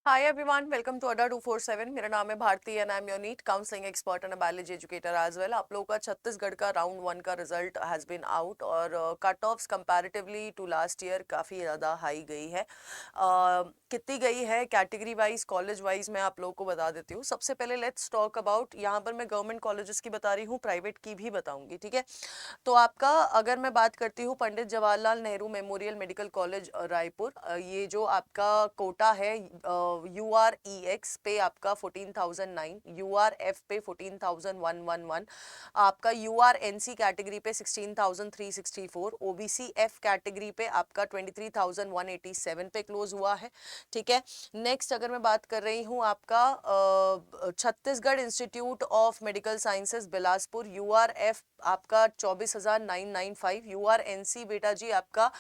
Hi everyone, welcome to अड्डा 247। मेरा नाम है Bharti and I am your NEET counselling expert and biology educator as well. आप लोगों का छत्तीसगढ़ का राउंड वन का रिजल्ट हैज बीन आउट और cut offs comparatively to last year काफ़ी ज़्यादा हाई गई है। कितनी गई है कैटेगरी वाइज कॉलेज वाइज मैं आप लोगों को बता देती हूँ। सबसे पहले लेट्स टॉक अबाउट, यहाँ पर मैं गवर्नमेंट कॉलेजेस की बता रही हूँ, प्राइवेट की भी बताऊंगी, ठीक है। तो आपका अगर मैं बात करती हूँ Pandit Jawaharlal Nehru memorial medical college Raipur, ये जो आपका कोटा है UREX पे आपका 14,009, URF पे 14,111, आपका URNC कैटेगरी पे 16,364, OBC F कैटेगरी पे आपका 23,187 पे क्लोज हुआ है, ठीक है। नेक्स्ट अगर मैं बात कर रही हूँ आपका Chhattisgarh institute of medical sciences Bilaspur, URF आपका 24,995, URNC बेटा जी आपका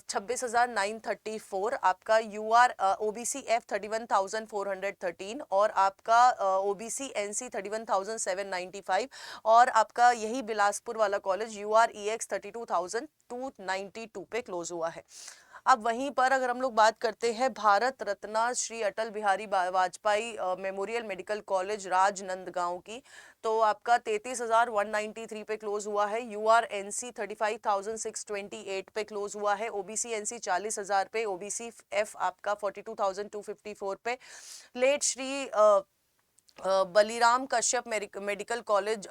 26,934, आपका UR OBC F 31,413 और आपका OBC NC 31,795 और आपका यही बिलासपुर वाला कॉलेज UREX 32,292 पे क्लोज हुआ है। अब वहीं पर अगर हम लोग बात करते हैं Bharat Ratna Shri Atal Bihari Vajpayee memorial medical college Rajnandgaon की, तो आपका 33,193 पे क्लोज हुआ है। URNC 35,628 पे क्लोज हुआ है। OBC NC 40,000 पे, OBC F आपका 42,254 पे। Late Shri Baliram Kashyap medical college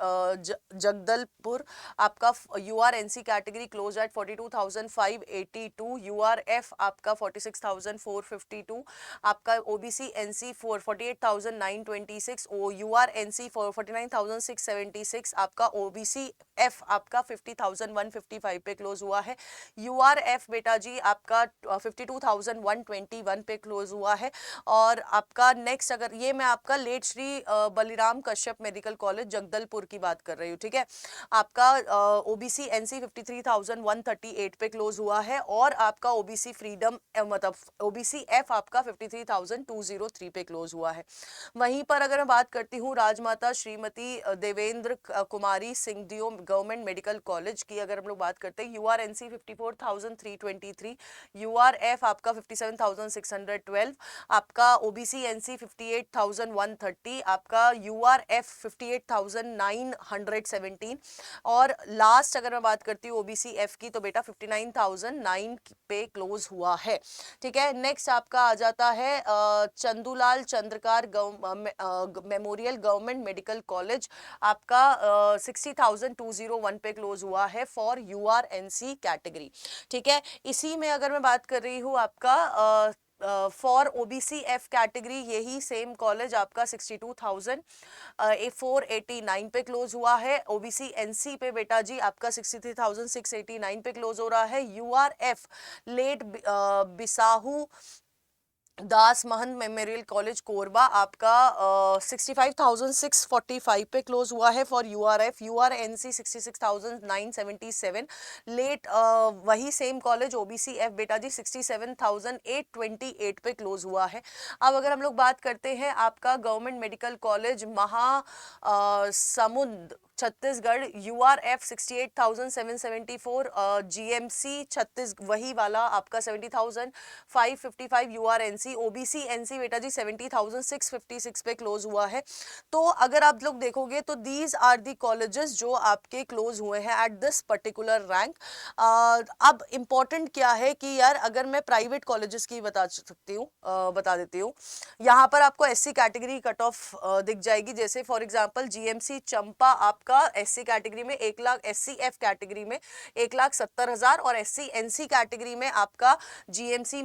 Jagdalpur, आपका URNC category close at 42,582, URF आपका 46,452, आपका OBC NC 48,926, URNC 49,676, आपका OBC F आपका 50,155 पे क्लोज हुआ है। URF बेटा जी आपका 52,121 पे क्लोज हुआ है। और आपका नेक्स्ट, अगर ये मैं आपका late Shri Baliram Kashyap medical college Jagdalpur की बात कर रही हूँ, ठीक है। आपका OBC NC 53,138 पे क्लोज हुआ है और आपका OBC फ्रीडम मतलब OBC F आपका 53,203 पे क्लोज हुआ है। वहीं पर अगर मैं बात करती हूँ राजमाता Shrimati Devendra Kumari Singhdeo government medical college की, अगर हम लोग बात करते हैं, URNC 54,323, URF आपका 57,612, आपका OBC NC 58,130, आपका URF 58,917 और लास्ट अगर मैं बात करती हूँ OBC F की, तो बेटा 59,009 पे क्लोज हुआ है, ठीक है। नेक्स्ट आपका आ जाता है Chandulal Chandrakar memorial government medical college, आपका 60,201 पे क्लोज हुआ है फॉर URNC कैटेगरी, ठीक है। इसी में अगर मैं बात कर रही हूँ आपका फॉर OBC F कैटेगरी, यही सेम कॉलेज आपका 62,489 पे क्लोज हुआ है। OBC NC पे बेटा जी आपका 63,689 पे क्लोज हो रहा है। URF late Bisahu Das Mahant memorial college Korba आपका 65,645 पे क्लोज हुआ है फॉर URF। URNC 66,977, लेट वही सेम कॉलेज OBC F बेटा जी 67,828 पे क्लोज हुआ है। अब अगर हम लोग बात करते हैं आपका government medical college Mahasamund Chhattisgarh, URF 68,774, GMC छत्तीस वही वाला आपका 70,555, URNC OBC NC बेटा जी 70,656 पे क्लोज हुआ है। तो अगर आप लोग देखोगे तो दीज आर दी कॉलेजेस जो आपके क्लोज हुए हैं एट दिस पर्टिकुलर रैंक। अब इम्पोर्टेंट क्या है कि यार अगर मैं प्राइवेट कॉलेजेस की बता सकती हूँ, बता देती हूँ, यहाँ पर आपको SC कैटेगरी कट ऑफ दिख जाएगी। जैसे फॉर एग्जांपल GMC चंपा आपका SC कैटेगरी में 1 लाख, SC F कैटेगरी में 1,70,000 और SC NC कैटेगरी में आपका GMC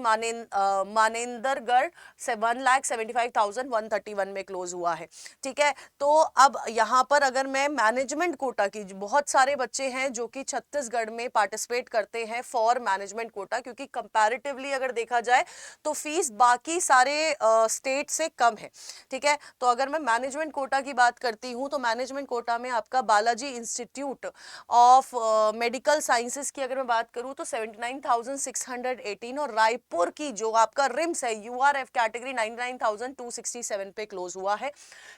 मानेंद्रगढ़ से 1,75,131 में क्लोज हुआ है, ठीक है। तो अब यहाँ पर अगर मैं मैनेजमेंट कोटा की, बहुत सारे बच्चे हैं जो कि छत्तीसगढ़ में पार्टिसिपेट करते हैं फॉर मैनेजमेंट कोटा, क्योंकि कंपैरेटिवली अगर देखा जाए तो फीस बाकी सारे स्टेट से कम है, ठीक है। तो अगर मैं मैनेजमेंट कोटा की बात करती हूँ तो मैनेजमेंट कोटा में आपका आपका Balaji institute of medical sciences की अगर मैं बात करूं तो 79,618, और रायपुर की जो आपका रिम्स है यूआरएफ कैटेगरी 99,267 पे क्लोज हुआ है।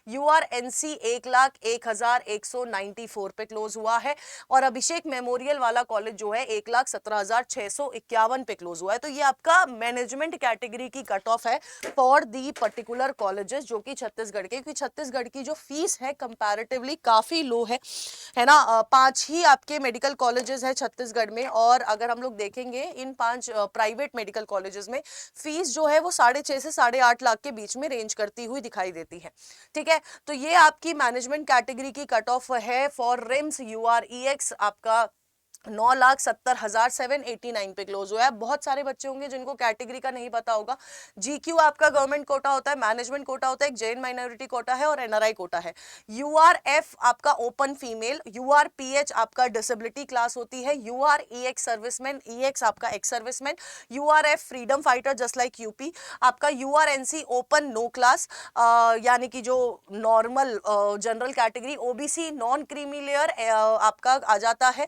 यूआरएनसी 1,01,194 पे क्लोज हुआ है, और अभिषेक मेमोरियल वाला कॉलेज जो है 1,17,651 पे क्लोज हुआ है। तो ये आपका मैनेजमेंट कैटेगरी की कट ऑफ है फॉर दी पर्टिकुलर कॉलेजेस जो कि छत्तीसगढ़ के, क्योंकि छत्तीसगढ़ की जो फीस है कंपैरेटिवली काफी लो है ना। 5 ही आपके मेडिकल कॉलेजेस है छत्तीसगढ़ में, और अगर हम लोग देखेंगे इन 5 प्राइवेट मेडिकल कॉलेजेस में फीस जो है वो 6.5 से 8.5 लाख के बीच में रेंज करती हुई दिखाई देती है। ठीक है, तो ये आपकी मैनेजमेंट कैटेगरी की कट ऑफ है फॉर रिम्स यूआरईएक्स आपका 9,70,789 पे क्लोज हुआ है। बहुत सारे बच्चे होंगे जिनको कैटेगरी का नहीं पता होगा। जीक्यू आपका गवर्नमेंट कोटा होता है, मैनेजमेंट कोटा होता है, एक जैन माइनॉरिटी कोटा है और एनआरआई कोटा है। यूआरएफ आपका ओपन फीमेल, यूआरपीएच आपका डिसेबिलिटी क्लास होती है, यूआरईएक्स सर्विसमैन, ईएक्स आपका ex serviceman, URF freedom fighter just like UP, आपका यूआरएनसी ओपन नो क्लास यानी कि जो normal general category, OBC non creamy layer आपका आ जाता है,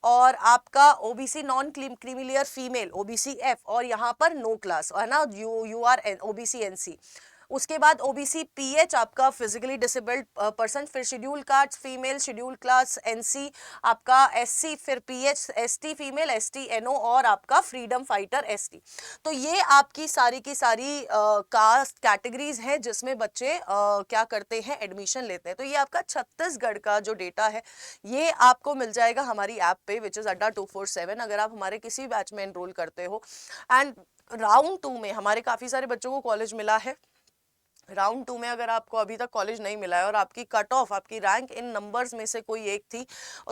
और आपका OBC non creamy layer female OBC F, और यहाँ पर नो क्लास है ना, यू आर ओबीसी एनसी। उसके बाद ओबीसी पीएच आपका फिजिकली डिसेबल्ड पर्सन, फिर schedule caste female, schedule class NC आपका एससी, फिर pH ST female, ST NO, और आपका फ्रीडम फाइटर एसटी। तो ये आपकी सारी की सारी कास्ट कैटेगरीज हैं जिसमें बच्चे क्या करते हैं, एडमिशन लेते हैं। तो ये आपका छत्तीसगढ़ का जो डेटा है ये आपको मिल जाएगा हमारी ऐप पे विच इज अड्डा 247, अगर आप हमारे किसी बैच में एनरोल करते हो। एंड राउंड 2 में हमारे काफी सारे बच्चों को कॉलेज मिला है। राउंड 2 में अगर आपको अभी तक कॉलेज नहीं मिला है और आपकी कट ऑफ, आपकी रैंक इन नंबर्स में से कोई एक थी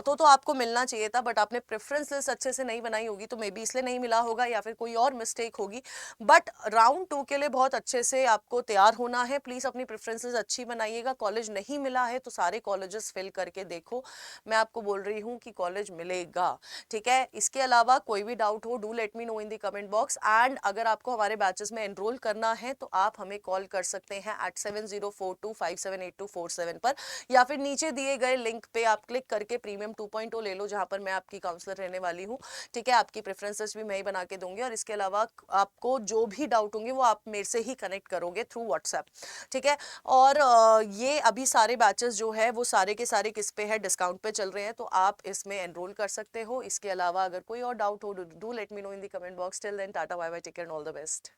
तो आपको मिलना चाहिए था, बट आपने प्रेफरेंस लिस्ट अच्छे से नहीं बनाई होगी तो मे बी इसलिए नहीं मिला होगा, या फिर कोई और मिस्टेक होगी। बट राउंड 2 के लिए बहुत अच्छे से आपको तैयार होना है। प्लीज अपनी प्रेफरेंसेस अच्छी बनाइएगा। कॉलेज नहीं मिला है तो सारे कॉलेजेस फिल करके देखो, मैं आपको बोल रही हूँ कि कॉलेज मिलेगा। ठीक है, इसके अलावा कोई भी डाउट हो do let me know in the comment box. And अगर आपको हमारे बैचेस में एनरोल करना है तो आप हमें कॉल कर सकते हैं at 7042578247 पर, या फिर नीचे दिए गए लिंक पे आप क्लिक करके प्रीमियम 2.0 ले लो, जहां पर मैं आपकी काउंसलर रहने वाली हूँ। ठीक है, आपकी प्रेफरेंसेस भी मैं ही बना के दूंगी, और इसके अलावा आपको जो भी डाउट होंगे वो आप मेरे से ही कनेक्ट करोगे थ्रू व्हाट्सएप। ठीक है, और ये अभी सारे बैचेस जो है वो सारे के सारे किस पे है, डिस्काउंट पे चल रहे हैं, तो आप इसमें एनरोल कर सकते हो। इसके अलावा अगर कोई और डाउट हो do let me know in the comment box. Till then tata bye bye, take care and all the best.